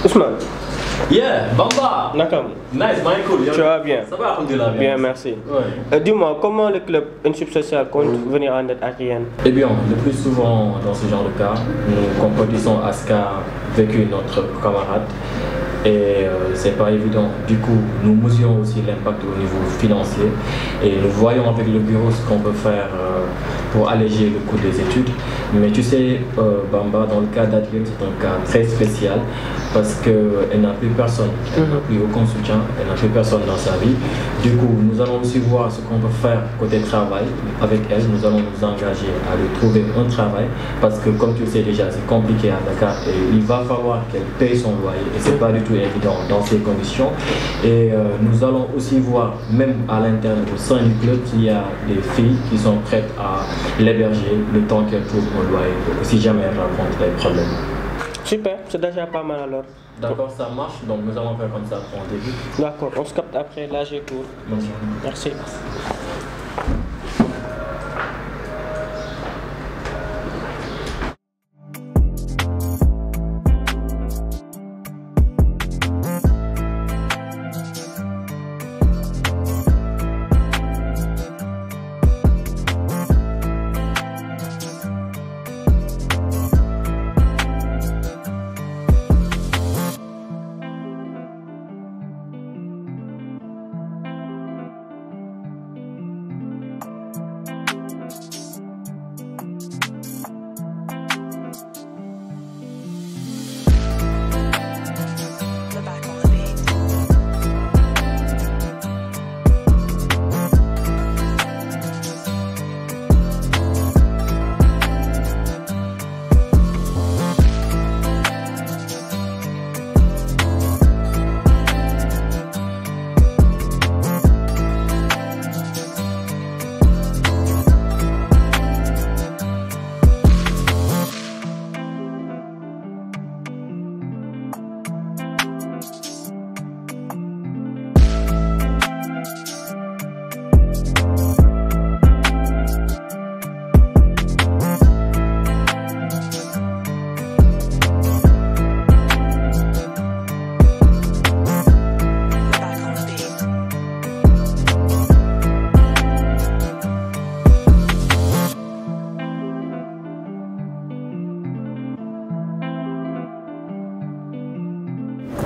Ousmane. Yeah, Bamba. Nakam. Nice, cool. Tu vas bien? Ça va, alhamdoulilah. Bien, merci. Ouais. Dis-moi, comment le club Unsub Social compte venir en aide à Rien? Eh bien, le plus souvent dans ce genre de cas, nous compétissons à ce qu'a vécu notre camarade. Et c'est pas évident. Du coup, nous mesurons aussi l'impact au niveau financier et nous voyons avec le bureau ce qu'on peut faire pour alléger le coût des études. Mais tu sais, Bamba, dans le cas d'Adrien, c'est un cas très spécial parce qu'elle n'a plus personne, elle n'a plus aucun soutien, elle n'a plus personne dans sa vie. Du coup, nous allons aussi voir ce qu'on peut faire côté travail avec elle. Nous allons nous engager à lui trouver un travail parce que, comme tu le sais déjà, c'est compliqué à Dakar et il va falloir qu'elle paye son loyer et c'est pas du tout évident dans ces conditions. Et nous allons aussi voir, même à l'interne au sein du club, qu'il y a des filles qui sont prêtes à l'héberger le temps qu'elle trouve un loyer, si jamais elle rencontre des problèmes. Super, c'est déjà pas mal alors. D'accord, ça marche, donc nous allons faire comme ça pour un début. D'accord, on se capte après, là j'ai cours. Merci.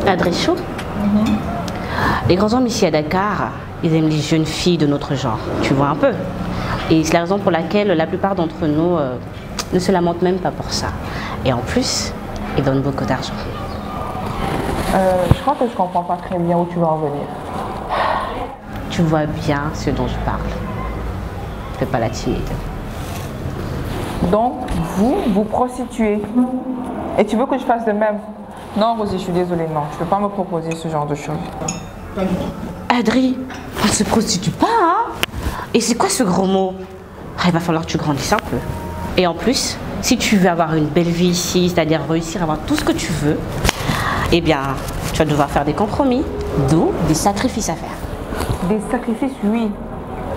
Adrien, les grands hommes ici à Dakar, ils aiment les jeunes filles de notre genre, tu vois un peu. Et c'est la raison pour laquelle la plupart d'entre nous ne se lamentent même pas pour ça. Et en plus, ils donnent beaucoup d'argent. Je crois que je comprends pas très bien où tu vas en venir. Tu vois bien ce dont je parle. Fais pas la timide. Donc, vous prostituez. Et tu veux que je fasse de même? Non, Rosie, je suis désolée, non. Je ne peux pas me proposer ce genre de choses. Adri, on ne se prostitue pas, hein? Et c'est quoi ce gros mot? Il va falloir que tu grandisses un peu. Et en plus, si tu veux avoir une belle vie ici, c'est-à-dire réussir à avoir tout ce que tu veux, eh bien, tu vas devoir faire des compromis, d'où des sacrifices à faire. Des sacrifices, oui.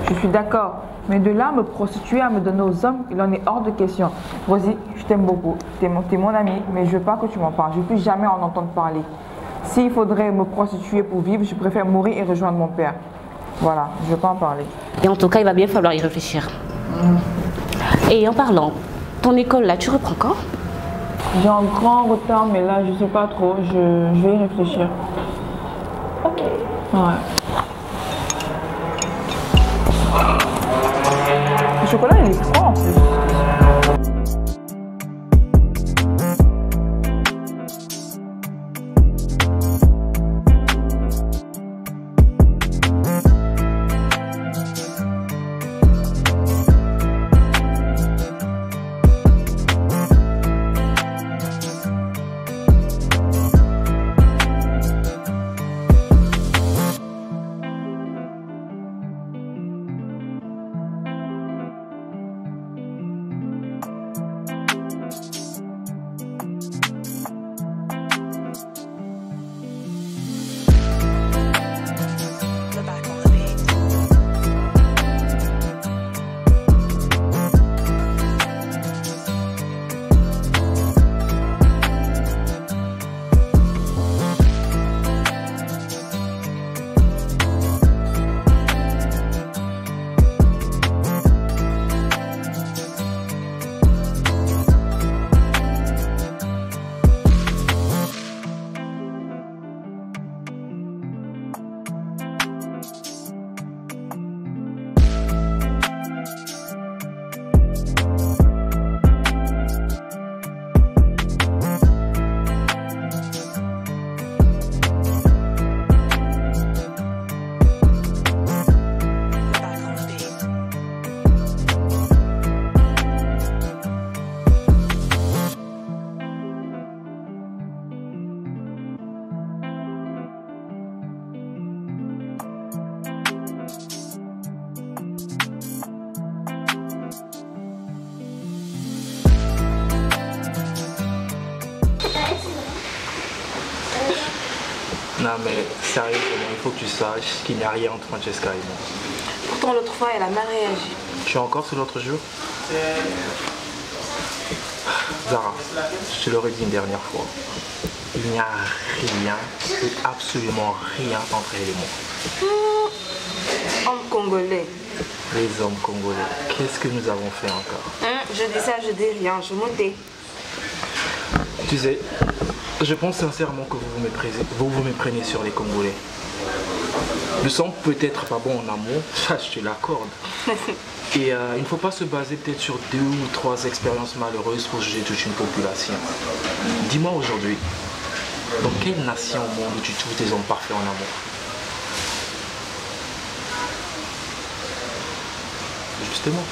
Je suis d'accord. Mais de là, me prostituer à me donner aux hommes, il en est hors de question. Rosie, je t'aime beaucoup. T'es mon ami, mais je veux pas que tu m'en parles. Je ne veux plus jamais en entendre parler. S'il faudrait me prostituer pour vivre, je préfère mourir et rejoindre mon père. Voilà, je ne veux pas en parler. Et en tout cas, il va bien falloir y réfléchir. Et en parlant, ton école là, tu reprends quand? J'ai un grand retard, mais là, je ne sais pas trop. Je vais y réfléchir. Ok. Ouais. Le chocolat, il est froid en plus. Non mais sérieusement, il faut que tu saches qu'il n'y a rien entre Francesca et moi. Pourtant l'autre fois, elle a mal réagi. Tu es encore sur l'autre jour? Zara, je te l'aurais dit une dernière fois. Il n'y a rien, absolument rien entre elle et moi. Homme congolais. Les hommes congolais, qu'est-ce que nous avons fait encore? Je dis ça, je dis rien, je me tais. Tu sais, je pense sincèrement que vous vous méprenez sur les Congolais. Nous sommes peut-être pas bons en amour, ça je te l'accorde. Et il ne faut pas se baser peut-être sur 2 ou 3 expériences malheureuses pour juger toute une population. Dis-moi aujourd'hui, dans quelle nation au monde tu trouves des hommes parfaits en amour? Justement.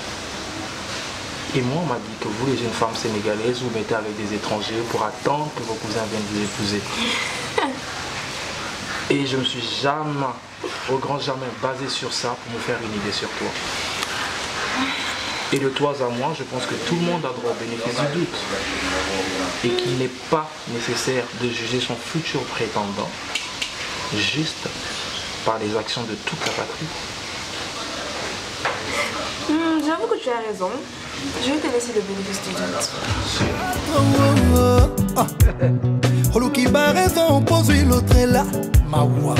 Et moi, on m'a dit que vous, les jeunes femmes sénégalaises, vous mettez avec des étrangers pour attendre que vos cousins viennent vous épouser. Et je me suis jamais, au grand jamais, basé sur ça pour me faire une idée sur toi. Et de toi à moi, je pense que tout le monde a droit au bénéfice du doute. Et qu'il n'est pas nécessaire de juger son futur prétendant juste par les actions de toute la patrie. J'avoue que tu as raison. Je vais te laisser le bénéfice du doute. Olukiba raison, pose l'autre est là. Mawa.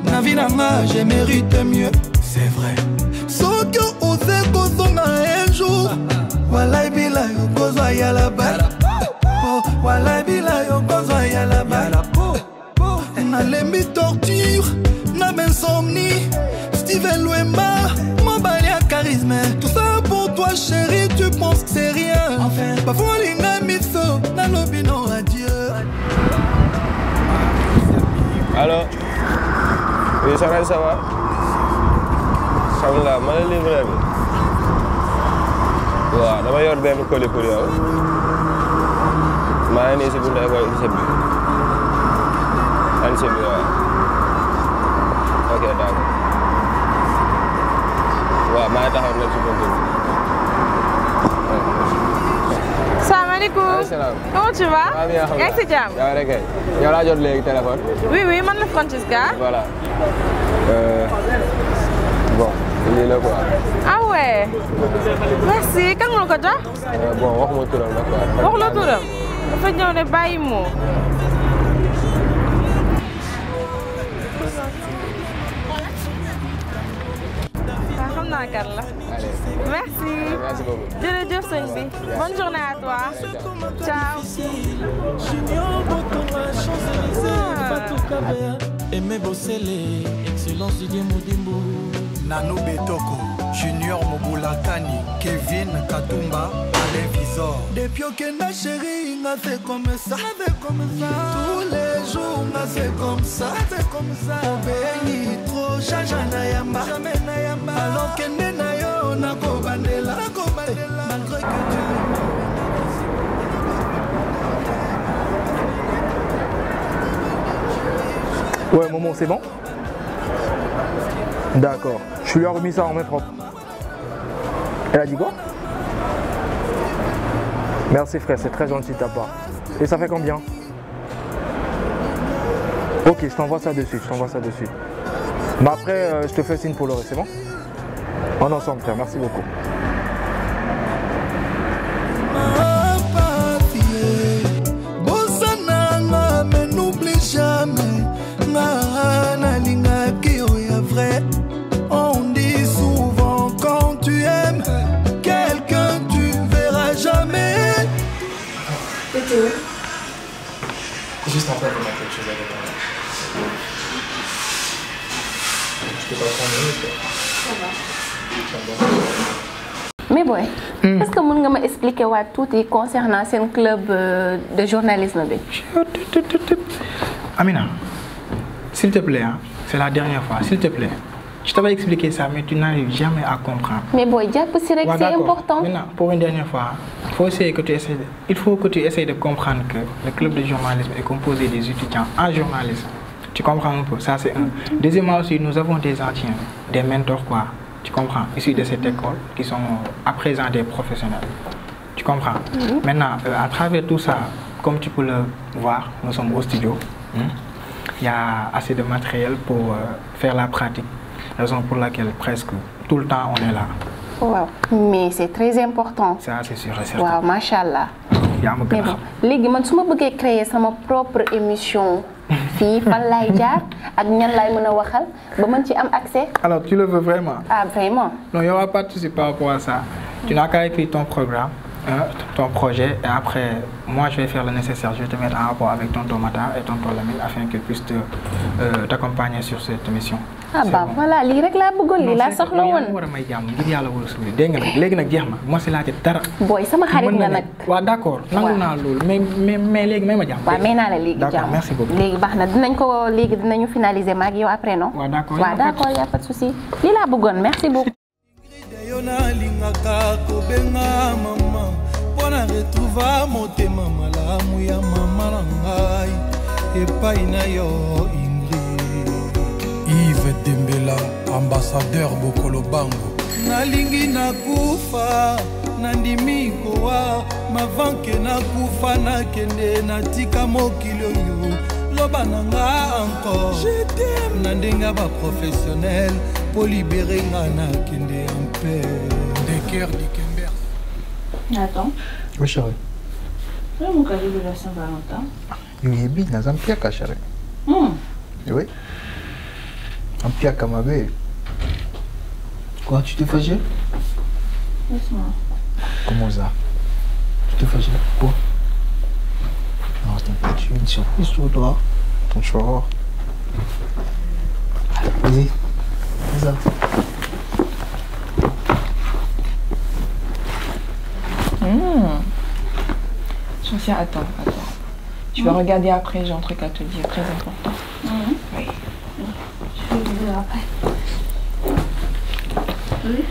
Na vie nanga, je mérite mieux. C'est vrai. Sauf que osé kozonga un jour. Walai bila yo kozwa ya la balle. Walai bila yo kozwa ya la balle. Na lembi torture, na insomnie. Steven Luemba, mon balia charisme. Tout ça pour toi chérie, tu penses que c'est rien. Enfin, pas volinga miso, na lobino adieu. Allô? Oui, ça va? Alhamdulillah, ma la livré bi. Waaw, dama yor benn colis pour yow. Maa ngi nii si buntu école INSEP bi. INSEP bi waaw. Ok, d'accord. Waaw, maa ngi taxaw nag si buntu bi. Salam alaikum. Comment tu vas? Yaa ngi si jàmm? Yaa ngi rek kay. Yow laa jot léegi téléphone. Oui, man la Francesca. Voilà. Bon, lii la quoi. Ah ouais. Merci. Kan nga ko jox? Bon, waxuma turam nag quoi. Wax la turam. Dafa ñëw ne bàyyi moo. Xam naa kan la. Merci. Merci beaucoup. Jërëjëf sëñ bi. Bonne journée à toi. Ciao. Aimé Bossele, excellence Didier Moudimbo. Nano Betoko, Junior Mobulakani, Kevin Katumba, Alain Visor. Depuis que ma chérie m'a fait comme ça, tous les jours m'a fait comme ça, Béni trop, Jajana Yamba, alors que Nenayo Nako Bandela, malgré que tu Ouais, Momo, c'est bon? D'accord. Je lui ai remis ça en main propre. Elle a dit quoi? Merci frère, c'est très gentil de ta part. Et ça fait combien? Ok, je t'envoie ça de suite, Mais après, je te fais signe pour le reste, c'est bon? On est ensemble frère, merci beaucoup. On dit souvent quand tu aimes quelqu'un, tu verras jamais. Et t'es où? Juste en train de mettre quelque chose avec moi. Je peux pas prendre une minute. Ça va. Mais boy, est-ce que vous pouvez m'expliquer tout concernant ce club de journalisme? Amina, s'il te plaît, hein, c'est la dernière fois, s'il te plaît. Je t'avais expliqué ça, mais tu n'arrives jamais à comprendre. Mais boy, c'est important. Maintenant, pour une dernière fois, il faut que tu essayes de comprendre que le club de journalisme est composé des étudiants en journalisme. Tu comprends un peu? Ça, c'est un. Deuxièmement aussi, nous avons des anciens, des mentors, quoi. Tu comprends? Issus de cette école, qui sont à présent des professionnels. Tu comprends? Maintenant, à travers tout ça, comme tu peux le voir, nous sommes au studio. il y a assez de matériel pour faire la pratique. Raison pour laquelle presque tout le temps on est là. Wow. Mais c'est très important. Ça, c'est sûr et certain. Wow, machallah. Mais bon, léegi man su ma bëggee créer sama propre émission fii fan laay jaar ak ñan laay mën a waxal ba mën ci am accès. Alors tu le veux vraiment? Ah vraiment? Non, il n'y aura pas de souci par rapport à ça. Tu n'as qu'à écrire ton programme, ton projet, et après, moi je vais faire le nécessaire. Je vais te mettre en rapport avec tonton Matar et tonton Lamine afin qu'ils puissent t'accompagner sur cette mission. Ah bah voilà, lii rek laa bëggoon lii laa soxla woon. war a may jàmm ngir yàlla war a suuli dégg nga nag léegi nag jeex na moo si laajte dara. Boy sama xarit nga nag. waaw d'accord nangu naa loolu mais léegi may ma jàmm. waaw may naa la léegi jàmm. d'accord merci beaucoup. léegi baax na dinañu finaliser ma ak yow après non. waaw d'accord waaw d'accord y a pas de souci. lii laa bëggoon merci beaucoup. Pona retrouva motema malamu ya mama na ngai epai na yo Ingrid. Yves Dembela, ambassadeur Bokolo Bango. Nalingi nakufa nandimi kowa mavanke nakufa nakende natika mokili oyo loba nanga encore. Je t'aime nandenga ba professionnel pour libérer nga nakende en paix. Des cœurs du Kember. Attends. Oui, chérie. C'est mon cadeau de la Saint-Valentin. Il est bien, dans un piaka, chérie. Oui. Un piaka, ma belle. Quoi, tu t'es fâché? Laisse-moi. Comment ça? Tu t'es fâché? Quoi? Non, t'inquiète, j'ai une surprise pour toi. Ton choix. Vas-y. C'est ça. Sophia, attends. Tu vas regarder après, j'ai un truc à te dire, très important. Oui. Je vais le voir après. Oui.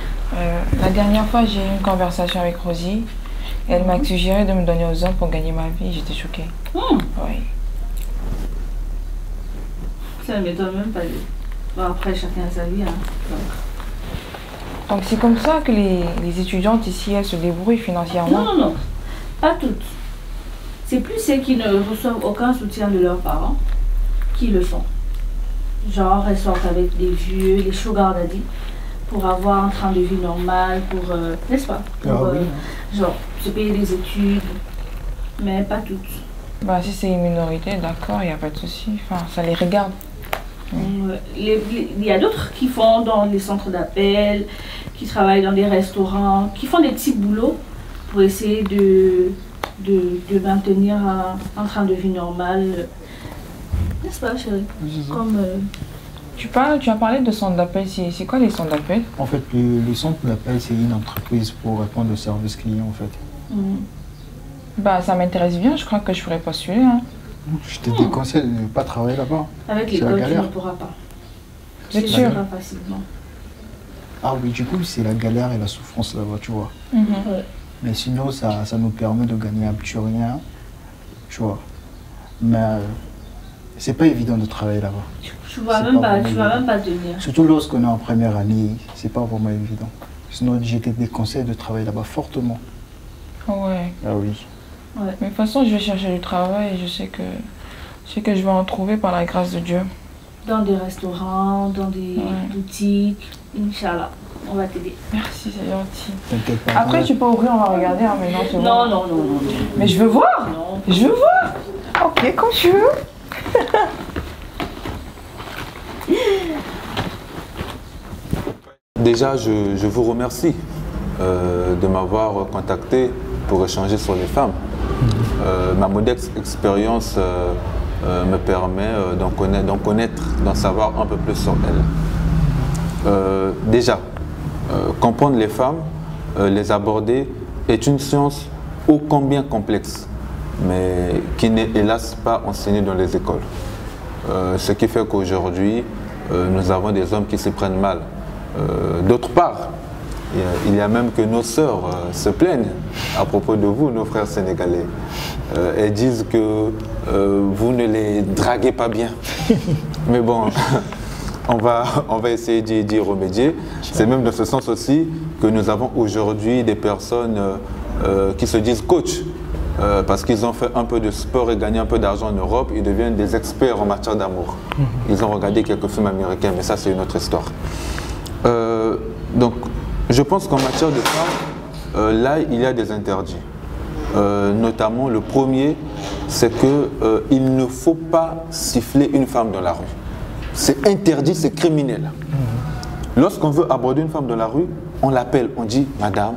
La dernière fois, j'ai eu une conversation avec Rosie. Et elle m'a suggéré de me donner aux hommes pour gagner ma vie. J'étais choquée. Oui. Ça ne m'étonne même pas. Bon, après, chacun a sa vie. Hein. Donc c'est comme ça que les étudiantes ici, elles se débrouillent financièrement? Non. Pas toutes. C'est plus celles qui ne reçoivent aucun soutien de leurs parents qui le font. Genre, elles sortent avec des vieux, les sugar daddy, pour avoir un train de vie normal, pour, n'est-ce pas? Pour, genre, se payer des études, mais pas toutes. Bah, si c'est une minorité, d'accord, il n'y a pas de souci. Enfin, ça les regarde. Il y a d'autres qui font dans les centres d'appel, qui travaillent dans des restaurants, qui font des petits boulots pour essayer de maintenir un train de vie normal. N'est-ce pas, chérie? Comme, Tu as parlé de centre d'appel. C'est quoi les centres d'appel? En fait, le centre d'appel, c'est une entreprise pour répondre aux services clients, en fait. Bah, ça m'intéresse bien. Je crois que je ferais postuler. Hein. Je te déconseille de ne pas travailler là-bas. Avec l'école, tu ne pourras pas. C'est sûr. Facilement. Ah oui, du coup, c'est la galère et la souffrance là-bas, tu vois. Ouais. Mais sinon, ça nous permet de gagner un petit rien, tu vois. Mais c'est pas évident de travailler là-bas. Tu vas même pas tenir. Surtout lorsqu'on est en première année, c'est pas vraiment évident. Sinon, j'ai te déconseille de travailler là-bas fortement. Ouais. Ah oui. Ouais. Mais de toute façon, je vais chercher du travail et je sais que je vais en trouver par la grâce de Dieu. Dans des restaurants, dans des boutiques, Inch'Allah, on va t'aider. Merci, c'est gentil. T'inquiète pas. Après, tu peux ouvrir, on va regarder, hein, mais non, tu vois. Non. Mais je veux voir. Non. Je veux voir. Ok, quand tu veux. Déjà, je vous remercie de m'avoir contacté pour échanger sur les femmes. Ma modeste expérience me permet d'en connaître, d'en savoir un peu plus sur elles. Déjà, comprendre les femmes, les aborder, est une science ô combien complexe, mais qui n'est hélas pas enseignée dans les écoles. Ce qui fait qu'aujourd'hui, nous avons des hommes qui s'y prennent mal. D'autre part, il y a même que nos sœurs se plaignent à propos de vous, nos frères sénégalais. Elles disent que vous ne les draguez pas bien. Mais bon, on va essayer d'y remédier. C'est même dans ce sens aussi que nous avons aujourd'hui des personnes qui se disent coach parce qu'ils ont fait un peu de sport et gagné un peu d'argent en Europe, ils deviennent des experts en matière d'amour. Ils ont regardé quelques films américains, mais ça c'est une autre histoire. Donc je pense qu'en matière de femmes, là il y a des interdits. Notamment le premier, c'est qu'il ne faut pas siffler une femme dans la rue. C'est interdit, c'est criminel. Lorsqu'on veut aborder une femme dans la rue, on l'appelle, on dit « Madame,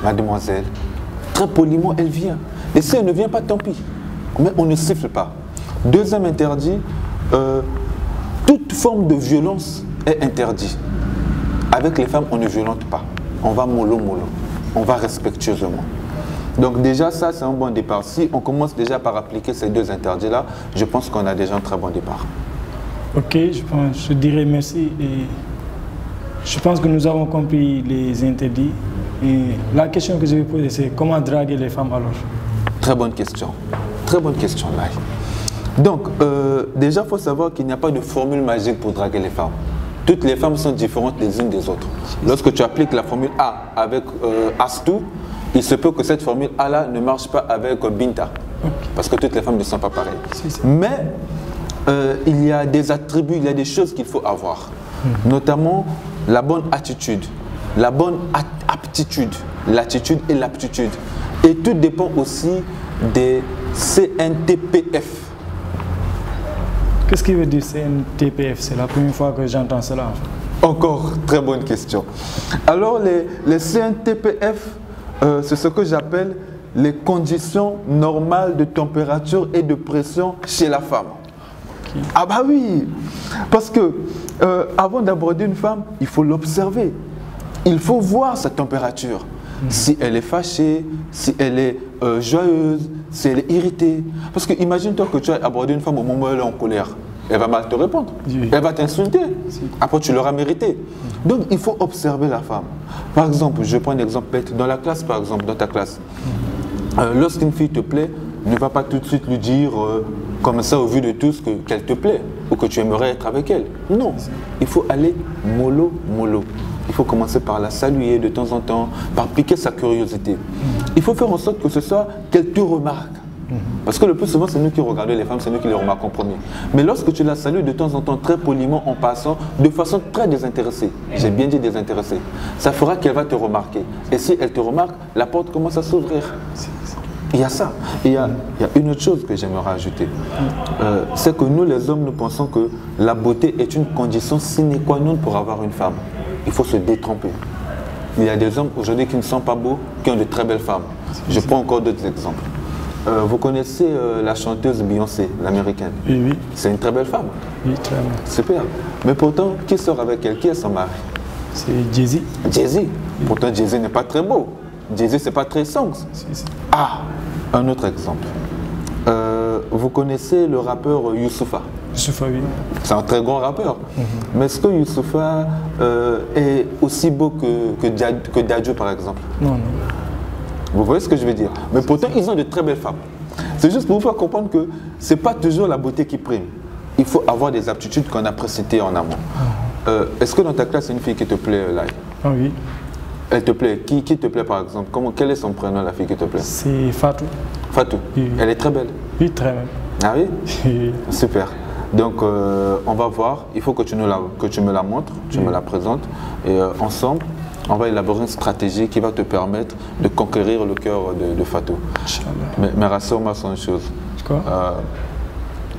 mademoiselle ». Très poliment, elle vient. Et si elle ne vient pas, tant pis. Mais on ne siffle pas. Deuxième interdit, toute forme de violence est interdite. Avec les femmes, on ne violente pas. On va mollo. On va respectueusement. Donc déjà, ça, c'est un bon départ. Si on commence déjà par appliquer ces deux interdits-là, je pense qu'on a déjà un très bon départ. Ok, je dirais merci. Et je pense que nous avons compris les interdits. Et la question que je vais poser, c'est comment draguer les femmes alors? Très bonne question. Très bonne question, là. Donc, déjà, il faut savoir qu'il n'y a pas de formule magique pour draguer les femmes. Toutes les femmes sont différentes les unes des autres. Lorsque tu appliques la formule A avec Astou, il se peut que cette formule A-là ne marche pas avec Binta. Parce que toutes les femmes ne sont pas pareilles. Mais il y a des attributs, il y a des choses qu'il faut avoir. Notamment la bonne attitude, la bonne aptitude, l'attitude et l'aptitude. Et tout dépend aussi des CNTPF. Qu'est-ce qui veut dire CNTPF? C'est la première fois que j'entends cela. Encore, très bonne question. Alors les CNTPF, c'est ce que j'appelle les conditions normales de température et de pression chez la femme. Ah bah oui, parce que avant d'aborder une femme, il faut l'observer. Il faut voir sa température. Si elle est fâchée, si elle est joyeuse, si elle est irritée. Parce que imagine-toi que tu as abordé une femme au moment où elle est en colère. Elle va mal te répondre. Elle va t'insulter. Après, tu l'auras mérité. Donc, il faut observer la femme. Par exemple, je prends un exemple bête. Dans la classe, par exemple, dans ta classe, lorsqu'une fille te plaît, ne va pas tout de suite lui dire comme ça au vu de tous qu'elle te plaît ou que tu aimerais être avec elle. Non, il faut aller mollo. Il faut commencer par la saluer de temps en temps, par piquer sa curiosité. Il faut faire en sorte que ce soit qu'elle te remarque. Parce que le plus souvent, c'est nous qui regardons les femmes, c'est nous qui les remarquons en premier. Mais lorsque tu la salues de temps en temps, très poliment, en passant, de façon très désintéressée, j'ai bien dit désintéressée, ça fera qu'elle va te remarquer. Et si elle te remarque, la porte commence à s'ouvrir. Il y a ça. Il y a une autre chose que j'aimerais ajouter. C'est que nous, les hommes, nous pensons que la beauté est une condition sine qua non pour avoir une femme. Il faut se détromper. Il y a des hommes aujourd'hui qui ne sont pas beaux, qui ont de très belles femmes. Je prends encore d'autres exemples. Vous connaissez la chanteuse Beyoncé, l'américaine? Oui. C'est une très belle femme. Oui, très bien. Super. Mais pourtant, qui sort avec elle? Qui est son mari? C'est Jay-Z. Jay-Z. Pourtant, Jay-Z n'est pas très beau. Jay-Z, c'est pas très songs. Ah, un autre exemple. Vous connaissez le rappeur Youssoupha? Youssoupha, oui. C'est un très grand rappeur. Mais est-ce que Youssoupha est aussi beau que Dadju, par exemple? Non. Vous voyez ce que je veux dire? Mais pourtant, ils ont de très belles femmes. C'est juste pour vous faire comprendre que ce n'est pas toujours la beauté qui prime. Il faut avoir des aptitudes qu'on a précitées en amont. Est-ce que dans ta classe, il y a une fille qui te plaît, là? Ah oui. Elle te plaît? Qui te plaît, par exemple? Quel est son prénom, la fille qui te plaît? C'est Fatou. Fatou? Oui. Elle est très belle? Oui, très belle. Ah oui? Oui. Super. Donc, on va voir. Il faut que tu me la montres, tu me la présentes. Et ensemble, on va élaborer une stratégie qui va te permettre de conquérir le cœur de Fatou. Mais rassure-moi sur une chose. Quoi?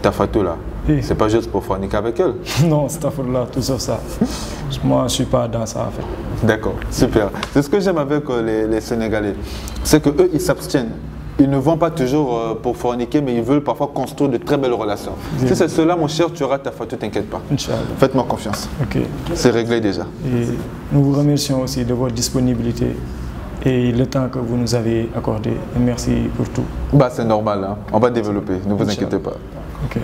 Ta Fatou là, c'est pas juste pour forniquer avec elle? Non, c'est là, tout sauf ça. Moi, je suis pas dans ça en fait. D'accord, super. C'est ce que j'aime avec les Sénégalais. C'est qu'eux, ils s'abstiennent. Ils ne vont pas toujours pour forniquer, mais ils veulent parfois construire de très belles relations. Si c'est cela, mon cher, tu auras ta Fatou, t'inquiète pas. Faites-moi confiance. Ok. C'est réglé déjà. Et nous vous remercions aussi de votre disponibilité et le temps que vous nous avez accordé. Et merci pour tout. Bah, c'est normal, hein. On va développer, ne vous inquiétez pas. Ok.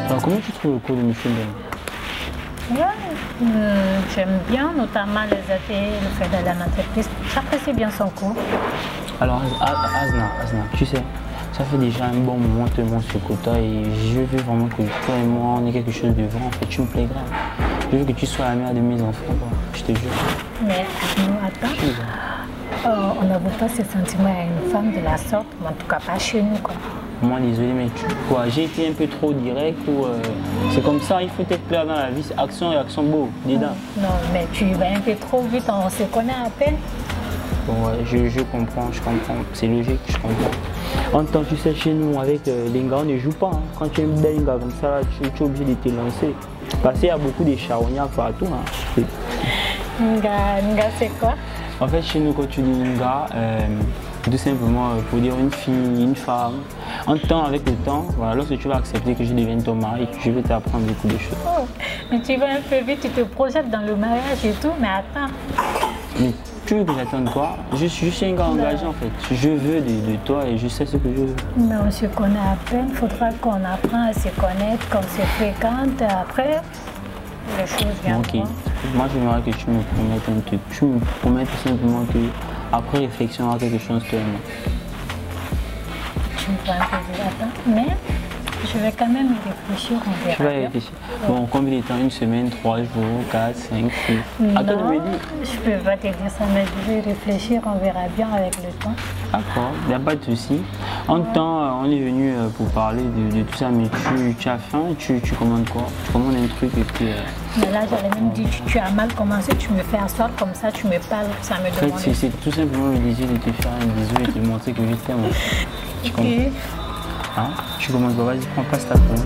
Alors, comment tu trouves le cours de Michel? J'aime bien, notamment les ateliers, le fait d'aller en entreprise. J'apprécie bien son cours. Alors, Azna, tu sais, ça fait déjà un bon moment que moi sur Kota et je veux vraiment que toi et moi on ait quelque chose de vrai. En fait, tu me plais grave. Je veux que tu sois la mère de mes enfants, quoi. Je te jure. Mais attends, on n'avoue pas ce sentiment à une femme de la sorte, mais en tout cas pas chez nous, quoi. Moi désolé, mais quoi, j'ai été un peu trop direct ou c'est comme ça, il faut être clair dans la vie, c'est action et action beau, dedans. Non, mais tu vas un peu trop vite, on se connaît à peine. Bon, ouais, je comprends, c'est logique, je comprends. En temps, tu sais, chez nous, avec les gars, on ne joue pas. Hein. Quand tu aimes bien un gars comme ça, tu es obligé de te lancer. Parce qu'il y a beaucoup de charognards partout. Hein. Nga, c'est quoi? En fait, chez nous, quand tu dis Nga, tout simplement pour dire une fille, une femme. En temps, avec le temps, voilà, lorsque tu vas accepter que je devienne ton mari, je vais t'apprendre beaucoup de choses. Oh, mais tu vas un peu vite, tu te projettes dans le mariage et tout, mais attends. Mais tu veux que j'attende quoi? Je suis un gars engagé en fait. Je veux de toi et je sais ce que je veux. Mais on se connaît à peine, il faudra qu'on apprenne à se connaître, qu'on se fréquente. Après, les choses viendront. Ok. Moi, j'aimerais que tu me promettes un truc. Tu me promettes tout simplement que après réflexion, on aura quelque chose de moi. Tu me prends un peu de latin, mais je vais quand même y réfléchir, on verra. Tu vas réfléchir. Bon, combien de temps? Une semaine, 3 jours, 4, 5, 6. Non, je peux pas te dire ça, mais je vais réfléchir, on verra bien avec le temps. D'accord, il n'y a pas de souci. En temps, on est venu pour parler de tout ça, mais tu as faim, tu commandes quoi? Tu commandes un truc et puis... Mais là, j'allais même dire, tu as mal commencé, tu me fais asseoir comme ça, tu me parles, ça me demande... En fait, c'est tout simplement le désir de te faire un bisou et de te montrer que je t'aime. Tu comprends? Hein? Tu commandes quoi? Vas-y, prends pas ta commande.